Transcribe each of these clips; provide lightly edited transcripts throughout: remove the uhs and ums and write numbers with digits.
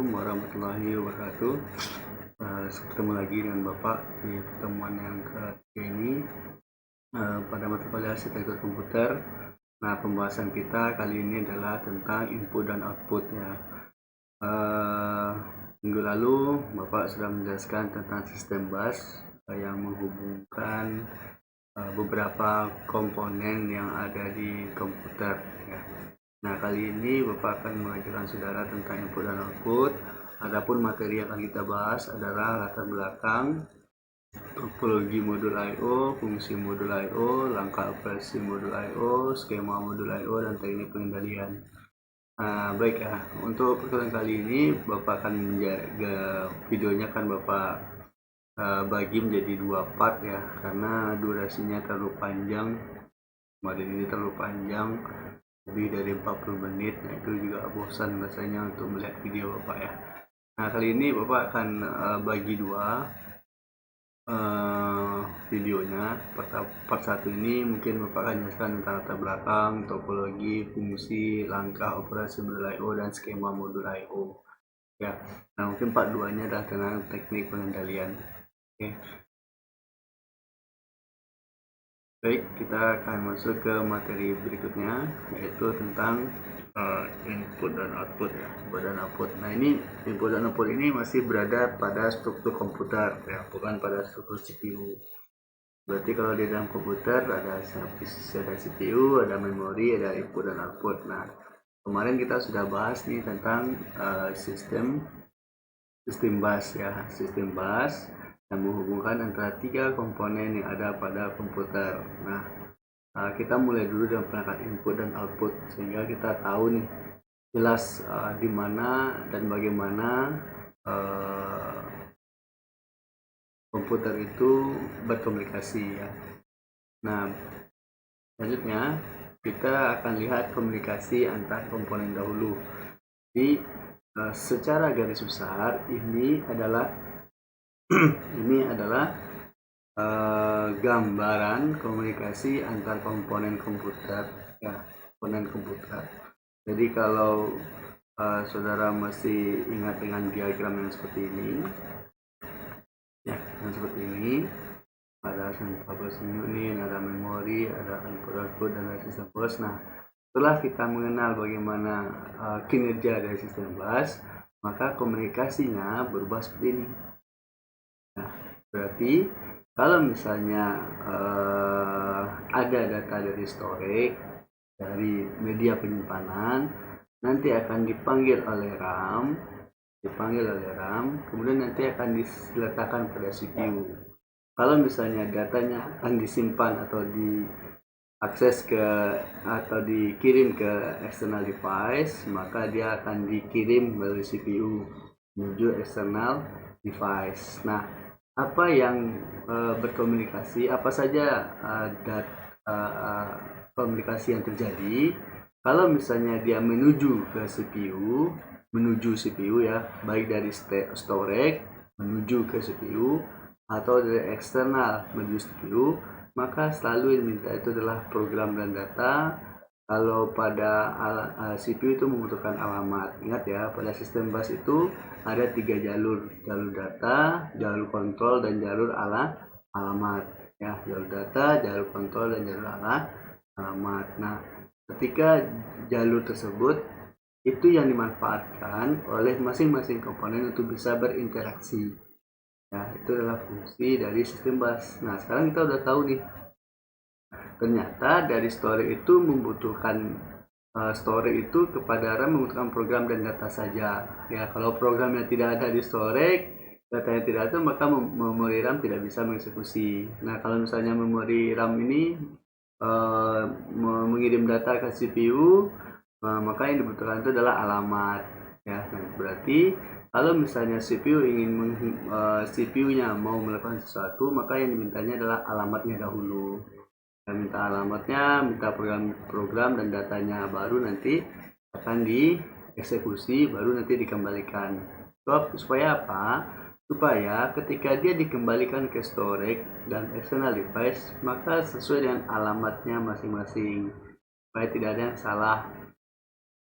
Assalamualaikum warahmatullahi wabarakatuh. Ketemu lagi dengan Bapak di pertemuan yang ketiga ini pada mata kuliah arsitektur komputer. Nah, pembahasan kita kali ini adalah tentang input dan output ya. Minggu lalu Bapak sudah menjelaskan tentang sistem bus yang menghubungkan beberapa komponen yang ada di komputer ya. Nah, kali ini Bapak akan mengajarkan saudara tentang input dan output. Adapun materi yang akan kita bahas adalah latar belakang, topologi modul I/O, fungsi modul I/O, langkah operasi modul I/O, skema modul I/O, dan teknik pengendalian. Baik ya, untuk pertemuan kali ini Bapak akan menjaga videonya kan Bapak bagi menjadi 2 part ya, karena durasinya terlalu panjang. Kemarin ini terlalu panjang, lebih dari 40 menit. Nah, itu juga bosan rasanya untuk melihat video Bapak ya. Nah, kali ini Bapak akan bagi 2 videonya. Part 1 ini mungkin Bapak akan jelaskan tentang latar belakang, topologi, fungsi, langkah operasi modul I/O, dan skema modul I/O ya. Nah, mungkin part 2 nya adalah tentang teknik pengendalian. Oke. Baik, kita akan masuk ke materi berikutnya, yaitu tentang input dan output ya, input dan output. Nah, ini input dan output ini masih berada pada struktur komputer ya, bukan pada struktur CPU. Berarti kalau di dalam komputer ada CPU, ada memori, ada input dan output. Nah, kemarin kita sudah bahas nih tentang sistem bus ya, sistem bus yang menghubungkan antara 3 komponen yang ada pada komputer. Nah, kita mulai dulu dengan perangkat input dan output sehingga kita tahu nih jelas di mana dan bagaimana komputer itu berkomunikasi ya. Nah, selanjutnya kita akan lihat komunikasi antar komponen dahulu. Jadi secara garis besar ini adalah gambaran komunikasi antar komponen komputer ya, komponen komputer. Jadi kalau saudara masih ingat dengan diagram yang seperti ini ya, yang seperti ini, ada central processing unit, ada memori, ada input output, dan ada sistem bus. Nah, setelah kita mengenal bagaimana kinerja dari sistem bus, maka komunikasinya berubah seperti ini. Nah, berarti kalau misalnya ada data dari storage, dari media penyimpanan, nanti akan dipanggil oleh RAM, kemudian nanti akan diletakkan pada CPU. Kalau misalnya datanya akan disimpan atau diakses atau dikirim ke external device, maka dia akan dikirim melalui CPU menuju external device. Nah, apa yang berkomunikasi, apa saja komunikasi yang terjadi kalau misalnya dia menuju CPU ya, baik dari storage menuju ke CPU atau dari eksternal menuju CPU, maka selalu yang diminta itu adalah program dan data. Kalau pada CPU itu membutuhkan alamat. Ingat ya, pada sistem bus itu ada 3 jalur data, jalur kontrol, dan jalur alamat ya, jalur data, jalur kontrol, dan jalur alamat. Nah, ketika jalur tersebut itu yang dimanfaatkan oleh masing-masing komponen untuk bisa berinteraksi ya, itu adalah fungsi dari sistem bus. Nah, sekarang kita udah tahu nih, ternyata dari storage itu membutuhkan storage itu kepada RAM membutuhkan program dan data saja ya. Kalau programnya tidak ada di storage, datanya tidak ada, maka memori RAM tidak bisa mengeksekusi. Nah, kalau misalnya memori RAM ini mengirim data ke CPU, maka yang dibutuhkan itu adalah alamat ya. Nah, berarti kalau misalnya CPU-nya mau melakukan sesuatu, maka yang dimintanya adalah alamatnya dahulu. Minta alamatnya, minta program dan datanya, baru nanti akan dieksekusi, baru nanti dikembalikan. Supaya apa? Supaya ketika dia dikembalikan ke storage dan external device, maka sesuai dengan alamatnya masing-masing, supaya tidak ada yang salah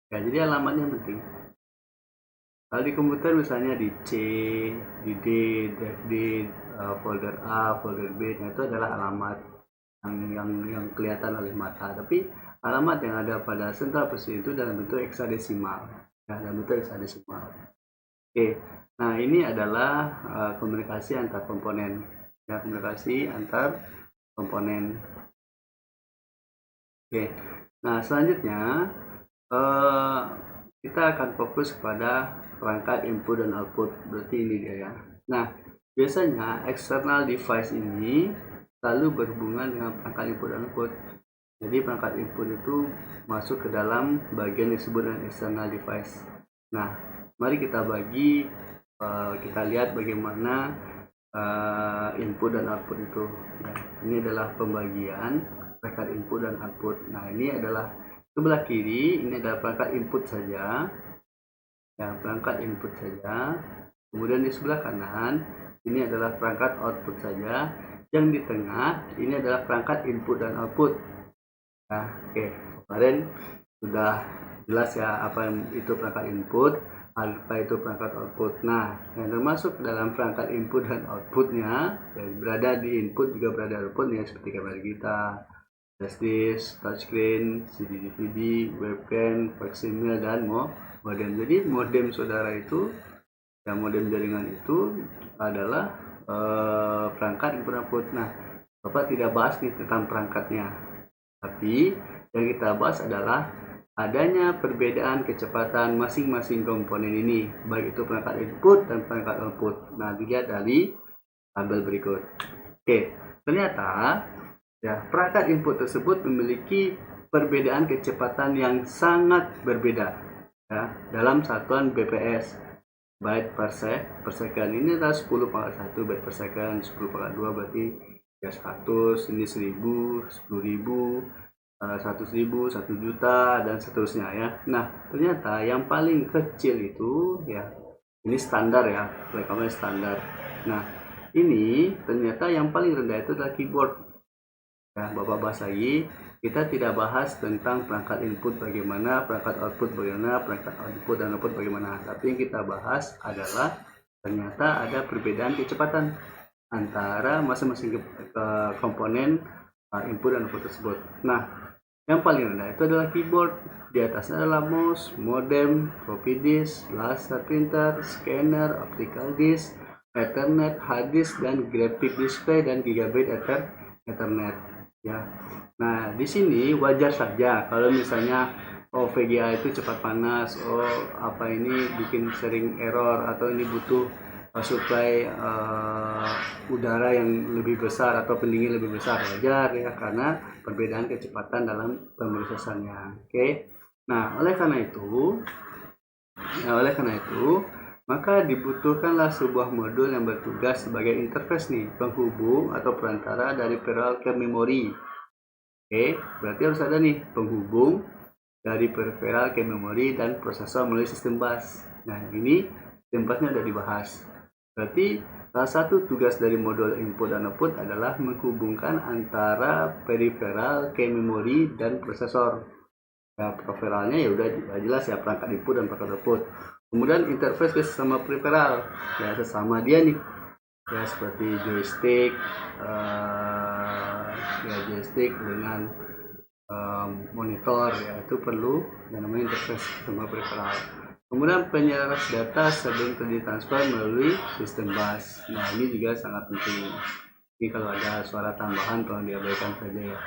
ya. Jadi alamatnya penting. Kalau di komputer misalnya di C, di D, folder A, folder B, nah itu adalah alamat yang kelihatan oleh mata. Tapi alamat yang ada pada central processing itu dalam bentuk heksadesimal, ya, dalam bentuk heksadesimal. Oke, nah ini adalah komunikasi antar komponen, ya, komunikasi antar komponen. Oke, nah selanjutnya kita akan fokus kepada perangkat input dan output. Berarti ini dia ya. Nah, biasanya external device ini selalu berhubungan dengan perangkat input dan output. Jadi perangkat input itu masuk ke dalam bagian yang disebut dengan external device. Nah, mari kita bagi, kita lihat bagaimana input dan output itu. Nah, ini adalah pembagian perangkat input dan output. Nah, ini adalah sebelah kiri, ini adalah perangkat input saja, ya, perangkat input saja. Kemudian di sebelah kanan ini adalah perangkat output saja. Yang di tengah ini adalah perangkat input dan output. Nah, oke, kemarin sudah jelas ya apa itu perangkat input, apa itu perangkat output. Nah, yang termasuk dalam perangkat input dan outputnya, yang berada di input juga berada di output, ya, seperti kamera kita, flash disk, touchscreen, CD/DVD, webcam, faksimil, dan modem. Jadi modem saudara itu, yang modem jaringan itu adalah perangkat input output. Nah, Bapak tidak bahas nih tentang perangkatnya, tapi yang kita bahas adalah adanya perbedaan kecepatan masing-masing komponen ini, baik itu perangkat input dan perangkat output. Nah, dilihat dari tabel berikut. Oke, ternyata ya, perangkat input tersebut memiliki perbedaan kecepatan yang sangat berbeda, ya, dalam satuan BPS, byte per second. Ini adalah 10/1 byte per second, 10/2 berarti ya 100, ini 1000, 10.000, 100.000, 1 juta, dan seterusnya ya. Nah, ternyata yang paling kecil itu ya, ini standar ya, rekaman standar. Nah, ini ternyata yang paling rendah itu adalah keyboard. Ya, Bapak bahas lagi, kita tidak bahas tentang perangkat input bagaimana, perangkat output bagaimana, perangkat output dan output bagaimana. Tapi yang kita bahas adalah ternyata ada perbedaan kecepatan antara masing-masing komponen input dan output tersebut. Nah, yang paling rendah itu adalah keyboard, di atasnya adalah mouse, modem, floppy disk, laser printer, scanner, optical disk, Ethernet, hard disk, dan graphic display, dan gigabit Ethernet. Ya, nah di sini wajar saja kalau misalnya VGA itu cepat panas, apa ini bikin sering error, atau ini butuh supply udara yang lebih besar atau pendingin lebih besar, wajar ya, karena perbedaan kecepatan dalam pemrosesannya. Oke, nah oleh karena itu maka dibutuhkanlah sebuah modul yang bertugas sebagai interface nih, penghubung atau perantara dari peripheral ke memori. Oke, berarti harus ada nih penghubung dari peripheral ke memori dan prosesor melalui sistem bus. Nah, ini sistem busnya sudah dibahas. Berarti salah satu tugas dari modul input dan output adalah menghubungkan antara peripheral ke memori dan prosesor. Ya, peripheralnya ya udah jelas ya, perangkat input dan perangkat output. Kemudian interface ke sesama peripheral, ya sesama dia nih, ya seperti joystick, dengan monitor, ya itu perlu yang namanya interface sama peripheral. Kemudian penyelaras data sebelum ditransfer melalui sistem bus. Nah, ini juga sangat penting. Ini kalau ada suara tambahan tolong diabaikan saja ya.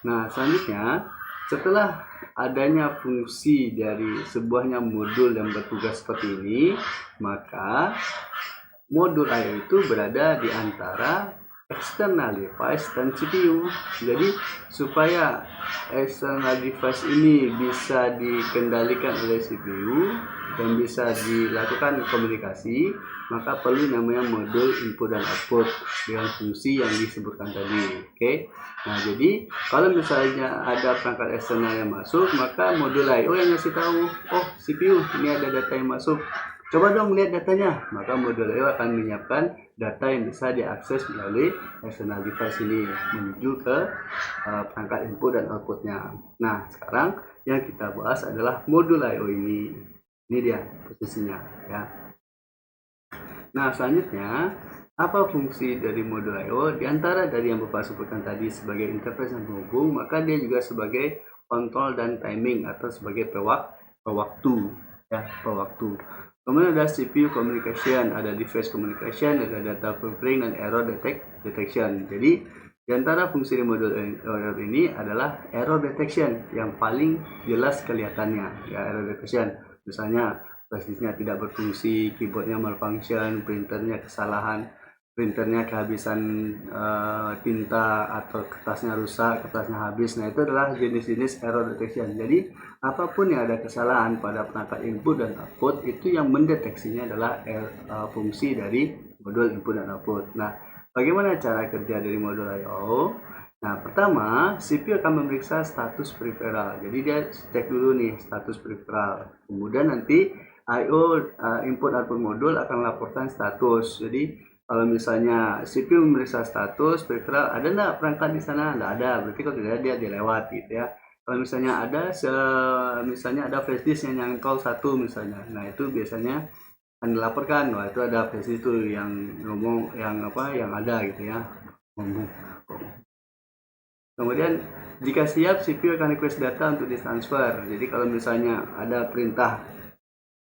Nah, selanjutnya setelah adanya fungsi dari sebuahnya modul yang bertugas seperti ini, maka modul I/O itu berada di antara external device dan CPU. Jadi supaya external device ini bisa dikendalikan oleh CPU dan bisa dilakukan komunikasi, maka perlu namanya modul input dan output dengan fungsi yang disebutkan tadi. Oke. Nah, jadi kalau misalnya ada perangkat eksternal yang masuk, maka modul I/O yang ngasih tahu, oh CPU ini ada data yang masuk, coba dong lihat datanya. Maka modul I/O akan menyiapkan data yang bisa diakses melalui external device ini menuju ke perangkat input dan outputnya. Nah, sekarang yang kita bahas adalah modul I/O ini. Ini dia posisinya ya. Nah, selanjutnya apa fungsi dari modul I/O? Di antara dari yang Bapak sebutkan tadi sebagai interface dan penghubung, maka dia juga sebagai kontrol dan timing atau sebagai pewaktu ya, pewaktu. Kemudian ada CPU communication, ada device communication, ada data filtering dan error detection. Jadi di antara fungsi di modul error ini adalah error detection yang paling jelas kelihatannya ya, error detection. Misalnya basisnya tidak berfungsi, keyboardnya malfunction, printernya kesalahan, printernya kehabisan tinta atau kertasnya rusak, kertasnya habis. Nah, itu adalah jenis-jenis error detection. Jadi apapun yang ada kesalahan pada perangkat input dan output, itu yang mendeteksinya adalah fungsi dari modul input dan output. Nah, bagaimana cara kerja dari modul I/O? Nah, pertama CPU akan memeriksa status peripheral. Jadi dia cek dulu nih status peripheral. Kemudian nanti I/O input output modul akan melaporkan status. Jadi kalau misalnya CPU memeriksa status peripheral, ada nggak perangkat di sana? Nggak ada, berarti kalau tidak ada dia dilewat gitu ya. Kalau misalnya ada, misalnya ada flash disk yang nyantol satu misalnya, nah itu biasanya akan dilaporkan, wah itu ada flash disk itu yang ngomong, yang apa, yang ada gitu ya. Kemudian jika siap, CPU akan request data untuk ditransfer. Jadi kalau misalnya ada perintah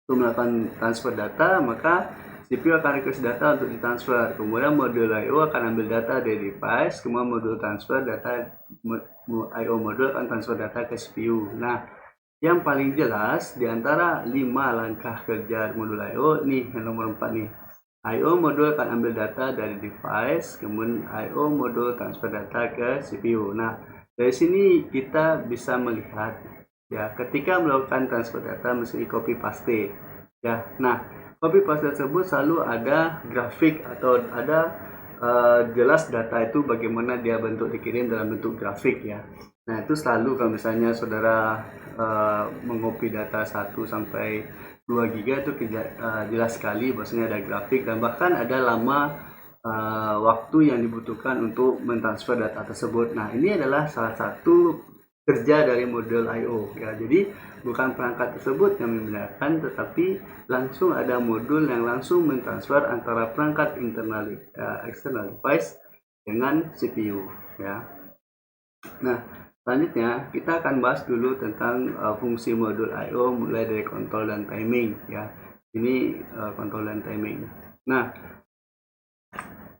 untuk melakukan transfer data, maka CPU akan request data untuk ditransfer. Kemudian modul I/O akan ambil data dari device, kemudian modul transfer data, I/O modul akan transfer data ke CPU. Nah, yang paling jelas di antara 5 langkah kerja modul I/O nih, yang nomor 4 nih. I/O modul akan ambil data dari device, kemudian I/O modul transfer data ke CPU. Nah, dari sini kita bisa melihat ya, ketika melakukan transfer data mesti copy paste ya. Nah, copy paste tersebut selalu ada grafik atau ada jelas data itu bagaimana dia bentuk dikirim dalam bentuk grafik ya. Nah, itu selalu kalau misalnya saudara mengopi data 1 sampai 2 GB itu jelas sekali, bahwasanya ada grafik dan bahkan ada lama waktu yang dibutuhkan untuk mentransfer data tersebut. Nah, ini adalah salah satu kerja dari modul I/O ya. Jadi bukan perangkat tersebut yang membedakan, tetapi langsung ada modul yang langsung mentransfer antara perangkat internal external device dengan CPU ya. Nah, selanjutnya kita akan bahas dulu tentang fungsi modul I/O mulai dari kontrol dan timing ya. Ini kontrol dan timing. Nah,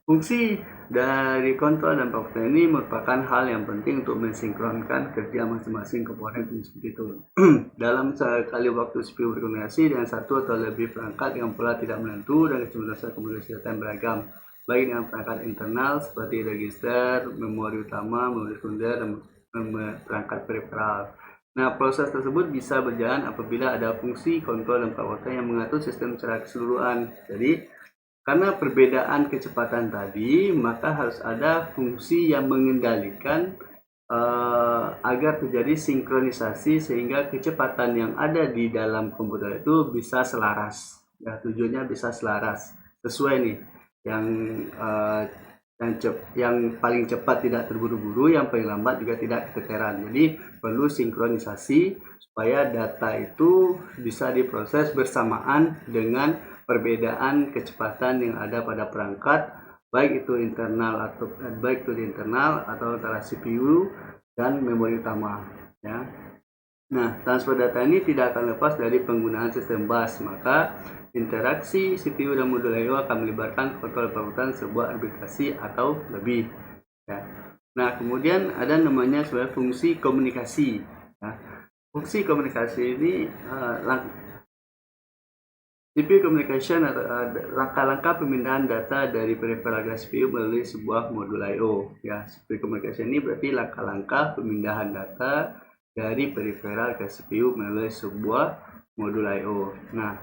fungsi dari kontrol dan power ini merupakan hal yang penting untuk mensinkronkan kerja masing-masing komponen seperti itu. Dalam sekali waktu CPU berkomunikasi dengan satu atau lebih perangkat yang pola tidak menentu dan kecerdasan komunikasi data yang beragam, baik dengan perangkat internal seperti register, memori utama, memori sekunder, dan perangkat peripheral. Nah, proses tersebut bisa berjalan apabila ada fungsi kontrol dan power yang mengatur sistem secara keseluruhan. Jadi karena perbedaan kecepatan tadi, maka harus ada fungsi yang mengendalikan agar terjadi sinkronisasi sehingga kecepatan yang ada di dalam komputer itu bisa selaras. Ya, tujuannya bisa selaras. Sesuai nih, yang yang paling cepat tidak terburu-buru, yang paling lambat juga tidak keteteran. Jadi perlu sinkronisasi supaya data itu bisa diproses bersamaan dengan perbedaan kecepatan yang ada pada perangkat, baik itu internal atau antara CPU dan memori utama ya. Nah, transfer data ini tidak akan lepas dari penggunaan sistem bus, maka interaksi CPU dan modul I/O akan melibatkan kontrol perutan sebuah aplikasi atau lebih ya. Nah, kemudian ada namanya sebagai fungsi komunikasi ya. Fungsi komunikasi ini CPU communication atau langkah-langkah pemindahan data dari peripheral ke CPU melalui sebuah modul I/O ya. CPU communication ini berarti langkah-langkah pemindahan data dari peripheral ke CPU melalui sebuah modul I/O. Nah,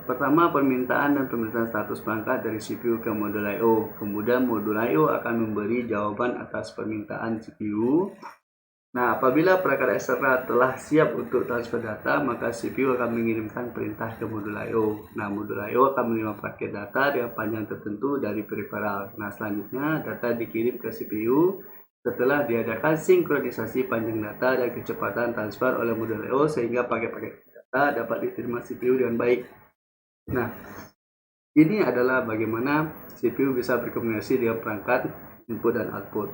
pertama permintaan dan pemeriksaan status perangkat dari CPU ke modul I/O. Kemudian modul I/O akan memberi jawaban atas permintaan CPU. Nah, apabila perangkat eksternal telah siap untuk transfer data, maka CPU akan mengirimkan perintah ke modul I/O. Nah, modul I/O akan menerima paket data dengan panjang tertentu dari peripheral. Nah, selanjutnya data dikirim ke CPU setelah diadakan sinkronisasi panjang data dan kecepatan transfer oleh modul I/O sehingga paket-paket data dapat diterima CPU dengan baik. Nah, ini adalah bagaimana CPU bisa berkomunikasi dengan perangkat input dan output.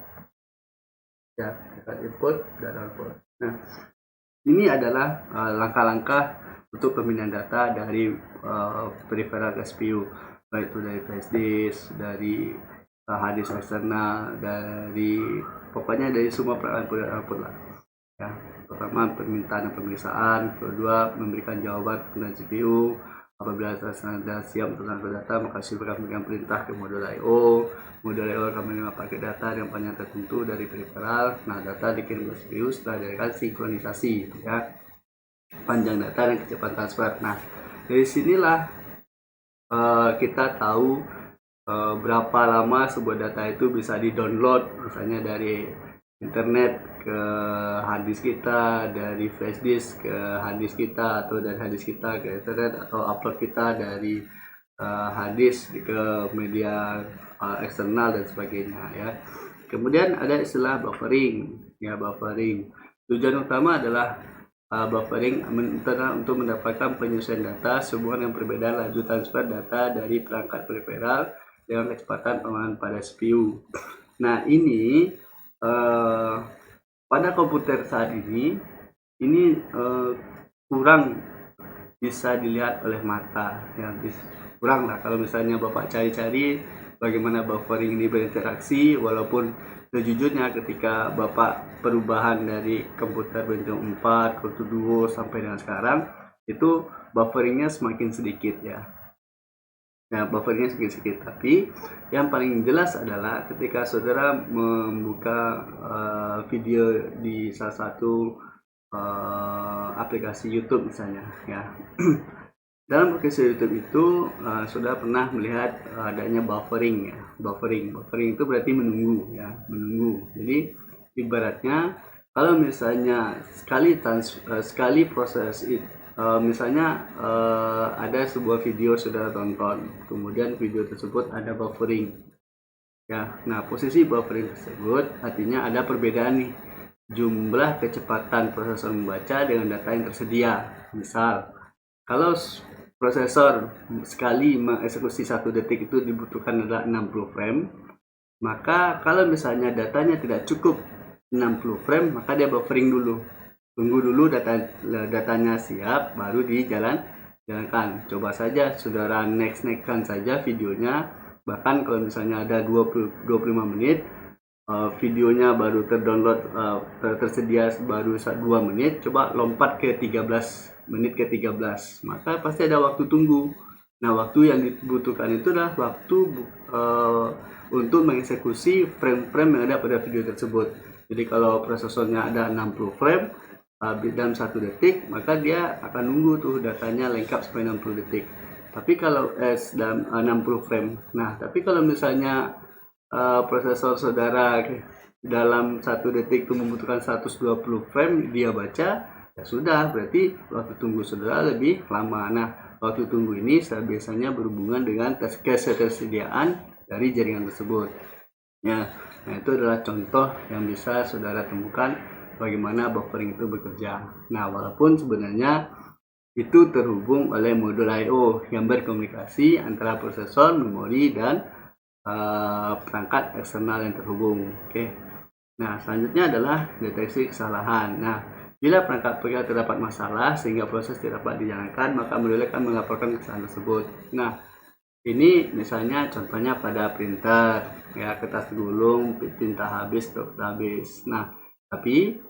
Ya, perangkat input dan output. Nah, ini adalah langkah-langkah untuk pemindahan data dari peripheral ke CPU, baik itu dari flash disk, dari hard disk eksternal, dari pokoknya dari semua perangkat input dan output lah. Ya, pertama permintaan dan pemeriksaan, kedua memberikan jawaban penggunaan CPU. Apabila sudah siap untuk transfer data, maka CPU akan memberikan perintah ke modul I/O. Modul I/O akan menerima paket data yang panjang tertentu dari peripheral. Nah, data dikirim ke CPU setelah dilakukan sinkronisasi, ya, panjang data dan kecepatan transfer. Nah, dari sinilah kita tahu berapa lama sebuah data itu bisa di-download, misalnya dari internet ke hard disk kita, dari flash disk ke hard disk kita, atau dari hard disk kita ke internet, atau upload kita dari hard disk ke media eksternal dan sebagainya, ya. Kemudian ada istilah buffering, ya. Buffering tujuan utama adalah buffering untuk mendapatkan penyusunan data sehubungan dengan perbedaan laju transfer data dari perangkat peripheral dengan kecepatan pengelolaan pada CPU. Nah, ini pada komputer saat ini kurang bisa dilihat oleh mata, ya. Kurang lah kalau misalnya Bapak cari-cari bagaimana buffering ini berinteraksi, walaupun sejujurnya ketika Bapak perubahan dari komputer Pentium 4, Core 2 Duo sampai dengan sekarang, itu bufferingnya semakin sedikit, ya. Nah, bufferingnya sedikit-sedikit, tapi yang paling jelas adalah ketika saudara membuka video di salah satu aplikasi YouTube misalnya, ya. Dalam aplikasi YouTube itu saudara pernah melihat adanya buffering, ya. Buffering itu berarti menunggu, ya, menunggu. Jadi ibaratnya kalau misalnya sekali proses itu, misalnya ada sebuah video saudara tonton, kemudian video tersebut ada buffering, ya. Nah, posisi buffering tersebut artinya ada perbedaan nih jumlah kecepatan prosesor membaca dengan data yang tersedia. Misal, kalau prosesor sekali mengeksekusi 1 detik itu dibutuhkan adalah 60 frame, maka kalau misalnya datanya tidak cukup 60 frame, maka dia buffering dulu. Tunggu dulu datanya siap, baru dijalankan. Coba saja saudara next-kan saja videonya, bahkan kalau misalnya ada 25 menit, videonya baru terdownload, tersedia baru 2 menit, coba lompat ke 13 menit ke 13, maka pasti ada waktu tunggu. Nah, waktu yang dibutuhkan itu adalah waktu untuk mengeksekusi frame-frame yang ada pada video tersebut. Jadi kalau prosesornya ada 60 frame dalam 1 detik, maka dia akan nunggu tuh datanya lengkap sampai 60 detik. Tapi kalau dalam 60 frame. Nah, tapi kalau misalnya prosesor saudara dalam 1 detik itu membutuhkan 120 frame dia baca, ya sudah, berarti waktu tunggu saudara lebih lama. Nah, waktu tunggu ini biasanya berhubungan dengan ketersediaan dari jaringan tersebut, ya. Nah, itu adalah contoh yang bisa saudara temukan bagaimana buffering itu bekerja. Nah, walaupun sebenarnya itu terhubung oleh modul I/O yang berkomunikasi antara prosesor, memori, dan perangkat eksternal yang terhubung. Oke. Nah, selanjutnya adalah deteksi kesalahan. Nah, bila perangkat terdapat masalah sehingga proses tidak dapat dijalankan, maka modul akan melaporkan kesalahan tersebut. Nah, ini misalnya contohnya pada printer, ya, kertas gulung, tinta habis, habis. Nah, tapi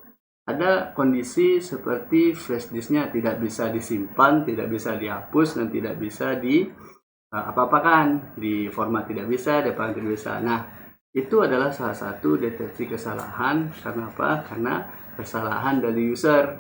ada kondisi seperti flash disknya tidak bisa disimpan, tidak bisa dihapus, dan tidak bisa apa-apakan, di format tidak bisa, tidak bisa. Nah, itu adalah salah satu deteksi kesalahan. Karena apa? Karena kesalahan dari user,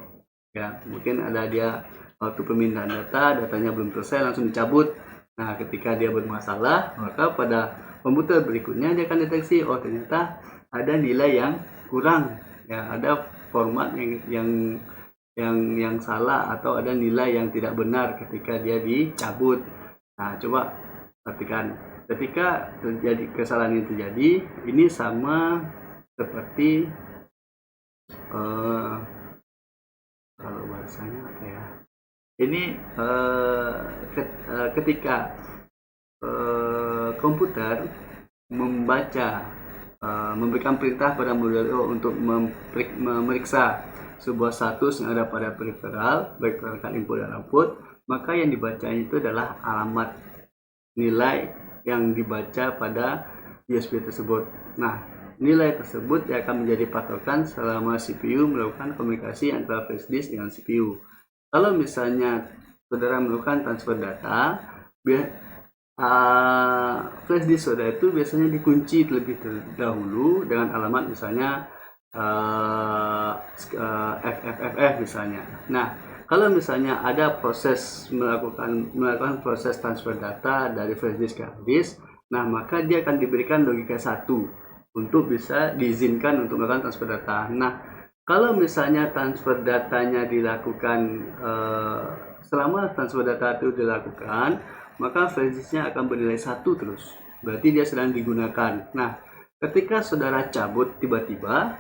ya. Mungkin ada dia waktu pemindahan datanya belum selesai langsung dicabut. Nah, ketika dia bermasalah, maka pada komputer berikutnya dia akan deteksi, oh ternyata ada nilai yang kurang, ya, ada format yang salah, atau ada nilai yang tidak benar ketika dia dicabut. Nah, coba perhatikan ketika terjadi kesalahan ini terjadi, ini sama seperti kalau bahasanya apa ya? Ini ketika komputer membaca, memberikan perintah pada modul I/O untuk memeriksa sebuah status yang ada pada periferal, baik perangkat input dan output, maka yang dibaca itu adalah alamat nilai yang dibaca pada USB tersebut. Nah, nilai tersebut yang akan menjadi patokan selama CPU melakukan komunikasi antara flash disk dengan CPU. Kalau misalnya saudara melakukan transfer data, flash disk saudara itu biasanya dikunci terlebih dahulu dengan alamat misalnya FFFF misalnya. Nah, kalau misalnya ada proses melakukan proses transfer data dari flash disk ke hard disk, nah maka dia akan diberikan logika 1 untuk bisa diizinkan untuk melakukan transfer data. Nah, kalau misalnya transfer datanya dilakukan selama transfer data itu dilakukan, maka flash disknya akan bernilai 1 terus. Berarti dia sedang digunakan. Nah, ketika saudara cabut tiba-tiba,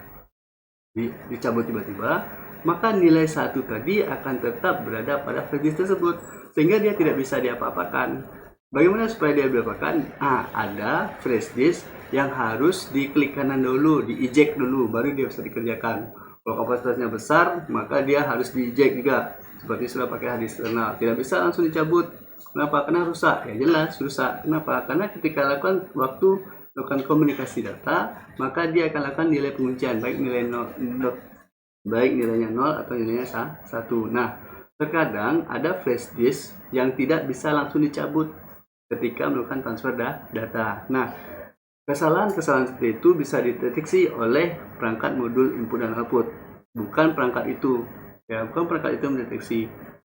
maka nilai 1 tadi akan tetap berada pada flash disk tersebut, sehingga dia tidak bisa diapa-apakan. Bagaimana supaya dia diapa-apakan? Ada flash disk yang harus diklik kanan dulu, di-eject dulu, baru dia bisa dikerjakan. Kalau kapasitasnya besar, maka dia harus di-eject juga, seperti sudah pakai hard disk eksternal. Tidak bisa langsung dicabut. Kenapa? Karena rusak. Ya jelas rusak. Kenapa? Karena ketika lakukan komunikasi data, maka dia akan lakukan nilai penguncian, baik nilainya 0 atau nilainya 1. Nah, terkadang ada flash disk yang tidak bisa langsung dicabut ketika melakukan transfer data. Nah, kesalahan-kesalahan seperti itu bisa dideteksi oleh perangkat modul input dan output, bukan perangkat itu. Ya, bukan perangkat itu mendeteksi.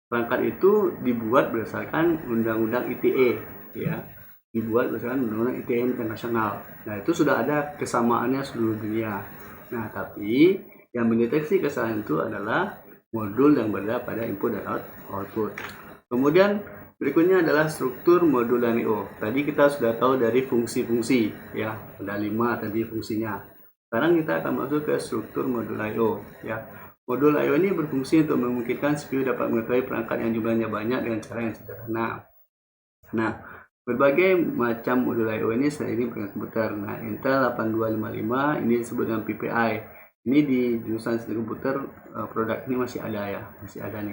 Perangkat itu dibuat berdasarkan Undang-Undang ITE, ya. Dibuat berdasarkan Undang-Undang ITE internasional. Nah, itu sudah ada kesamaannya seluruh dunia. Nah, tapi yang mendeteksi kesalahan itu adalah modul yang berada pada input dan output. Kemudian berikutnya adalah struktur modul dan I/O. Tadi kita sudah tahu dari fungsi-fungsi, ya, ada 5 tadi fungsinya. Sekarang kita akan masuk ke struktur modul I/O, ya. Modul I/O ini berfungsi untuk memungkinkan CPU dapat mengetahui perangkat yang jumlahnya banyak dengan cara yang sederhana. Nah, berbagai macam modul I/O ini seiring dengan komputer. Nah, Intel 8255 ini disebut dengan PPI. Ini di jurusan sistem komputer, produk ini masih ada, ya,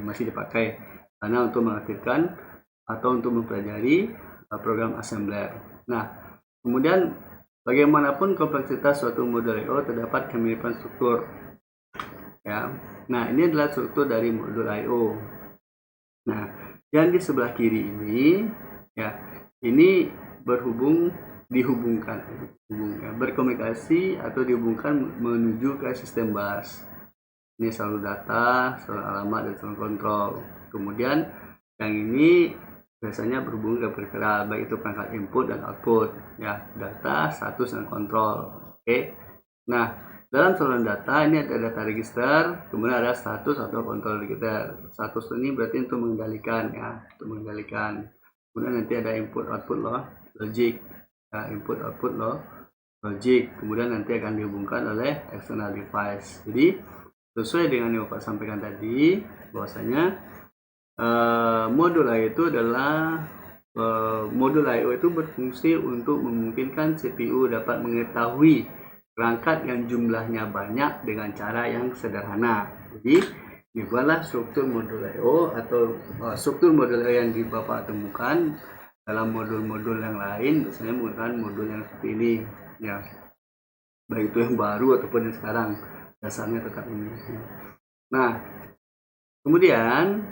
masih dipakai karena untuk mengaktifkan atau untuk mempelajari program assembler. Nah, kemudian bagaimanapun kompleksitas suatu modul I/O, terdapat kemiripan struktur, ya. Nah, ini adalah struktur dari modul I/O. Nah, yang di sebelah kiri ini, ya, ini dihubungkan, ya, berkomunikasi atau dihubungkan menuju ke sistem bus. Ini selalu data, selalu alamat, dan selalu kontrol. Kemudian yang ini biasanya berhubung ke periferal, baik itu perangkat input dan output, ya, data, status, dan kontrol. Oke. Nah, dalam saluran data ini ada data register, kemudian ada status atau kontrol register. Status ini berarti untuk mengendalikan, ya, untuk mengendalikan. Kemudian nanti ada input output logic, ya, input output logic. Kemudian nanti akan dihubungkan oleh external device. Jadi sesuai dengan yang Bapak sampaikan tadi, bahwasanya modul I/O itu adalah modul I/O itu berfungsi untuk memungkinkan CPU dapat mengetahui perangkat yang jumlahnya banyak dengan cara yang sederhana. Jadi dibuatlah struktur modul I/O atau struktur modul I/O yang Bapak temukan dalam modul-modul yang lain, biasanya menggunakan modul yang seperti ini, ya, baik itu yang baru ataupun yang sekarang, dasarnya tetap ini. Nah, kemudian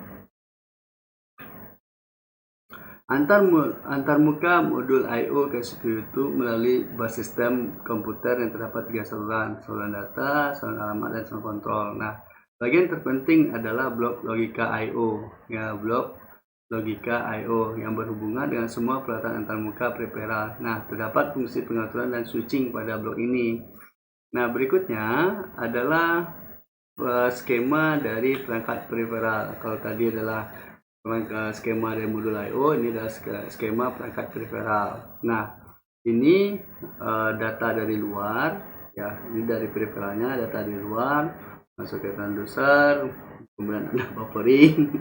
antarmuka modul I/O ke CPU itu melalui bus sistem komputer yang terdapat 3 saluran data, saluran alamat, dan saluran kontrol. Nah, bagian terpenting adalah blok logika I/O, ya, blok logika I/O yang berhubungan dengan semua peralatan antarmuka periferal. Nah, terdapat fungsi pengaturan dan switching pada blok ini. Nah, berikutnya adalah skema dari perangkat periferal. Kalau tadi adalah skema dari modul I/O, ini adalah skema perangkat periferal. Nah, ini data dari luar, ya, ini dari periferalnya, data dari luar masuk ke transducer, kemudian ada buffering,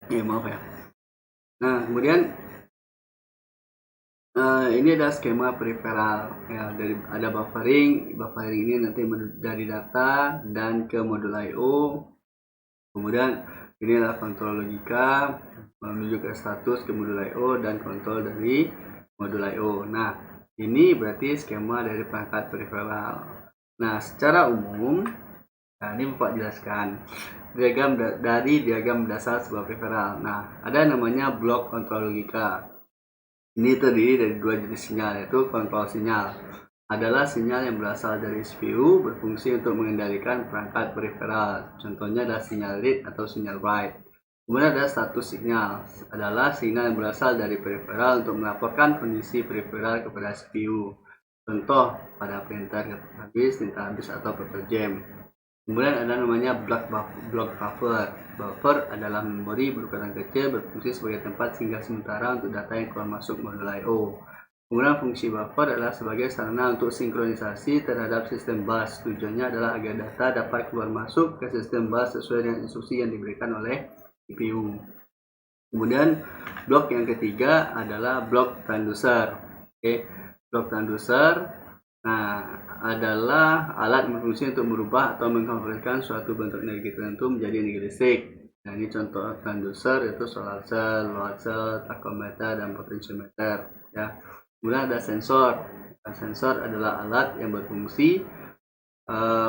Maaf ya. Nah, kemudian ini ada skema peripheral ya, dari ada buffering ini nanti dari data dan ke modul I/O. Kemudian ini adalah kontrol logika menuju ke status ke modul I/O dan kontrol dari modul I/O. Nah, ini berarti skema dari perangkat peripheral. Nah, secara umum, nah ini Bapak jelaskan diagram dasar sebuah peripheral. Nah, ada namanya blok kontrol logika. Ini terdiri dari dua jenis sinyal, yaitu kontrol sinyal adalah sinyal yang berasal dari CPU berfungsi untuk mengendalikan perangkat peripheral. Contohnya adalah sinyal read atau sinyal write. Kemudian ada status signal, adalah sinyal yang berasal dari peripheral untuk melaporkan kondisi peripheral kepada CPU. Contoh pada printer habis, tinta habis atau paper jam. Kemudian ada namanya block buffer. Buffer adalah memori berukuran kecil berfungsi sebagai tempat singgah sementara untuk data yang keluar masuk modul I/O. Kemudian fungsi buffer adalah sebagai sarana untuk sinkronisasi terhadap sistem bus. Tujuannya adalah agar data dapat keluar masuk ke sistem bus sesuai dengan instruksi yang diberikan oleh CPU. Kemudian blok yang ketiga adalah blok transducer. Blok transducer adalah alat berfungsi untuk merubah atau mengkonvertkan suatu bentuk energi tertentu menjadi energi listrik. Nah, ini contoh transducer yaitu solar cell, load cell, tachometer, dan potentiometer. Ya. Kemudian ada sensor. Sensor adalah alat yang berfungsi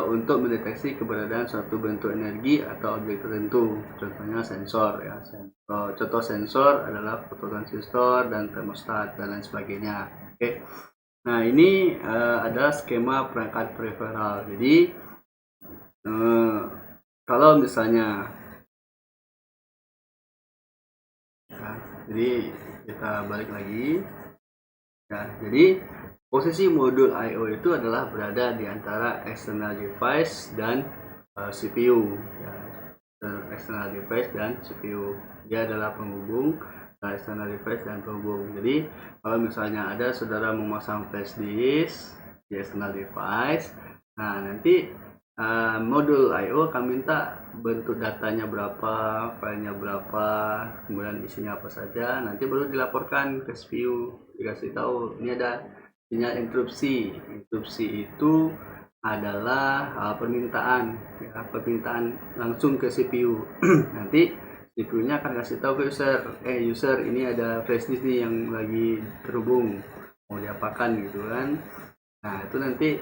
untuk mendeteksi keberadaan suatu bentuk energi atau objek tertentu. Contohnya sensor ya. Contoh sensor adalah fototransistor dan termostat dan lain sebagainya. Oke. Nah, ini adalah skema perangkat peripheral. Jadi kalau misalnya ya, jadi kita balik lagi ya, jadi posisi modul I/O itu adalah berada di antara external device dan CPU ya. External device dan CPU, dia adalah penghubung external device dan penghubung. Jadi kalau misalnya ada saudara memasang flash disk di external device, nah nanti modul I/O akan minta bentuk datanya berapa, filenya berapa, kemudian isinya apa saja, nanti baru dilaporkan ke CPU, dikasih tahu ini ada sinyal interupsi. Interupsi itu adalah permintaan langsung ke CPU. Nanti CPU-nya akan kasih tahu ke user ini ada flash disk nih yang lagi terhubung, mau diapakan gitu kan. Nah, itu nanti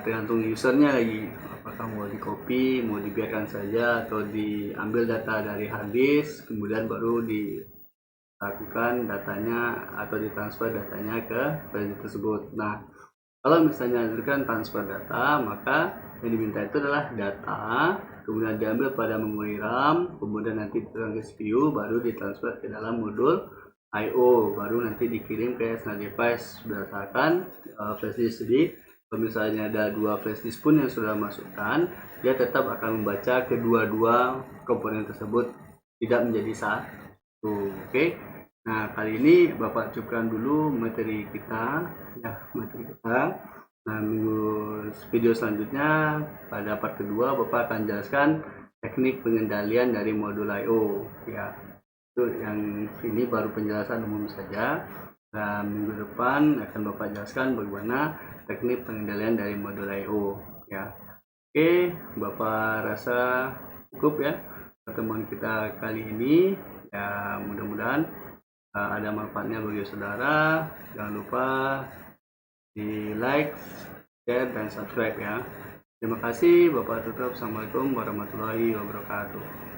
tergantung usernya lagi, apakah mau di copy, mau dibiarkan saja, atau diambil data dari hard disk kemudian baru dilakukan datanya atau ditransfer datanya ke flash disk tersebut. Nah, kalau misalnya dilakukan transfer data, maka yang diminta itu adalah data, kemudian diambil pada memori RAM, kemudian nanti diturunkan ke CPU, baru ditransfer ke dalam modul I/O, baru nanti dikirim ke external device berdasarkan flash disk. Jadi kalau misalnya ada dua flash disk pun yang sudah masukkan, dia tetap akan membaca kedua-dua komponen tersebut, tidak menjadi satu. Oke. Nah, kali ini Bapak cukupkan dulu materi kita. Nah, video selanjutnya pada part kedua Bapak akan jelaskan teknik pengendalian dari modul I/O ya. Itu yang ini baru penjelasan umum saja. Nah, minggu depan akan Bapak jelaskan bagaimana teknik pengendalian dari modul I/O ya. Oke, Bapak rasa cukup ya pertemuan kita kali ini ya, mudah-mudahan ada manfaatnya bagi saudara. Jangan lupa di like, share, dan subscribe ya. Terima kasih. Bapak tutup. Assalamualaikum warahmatullahi wabarakatuh.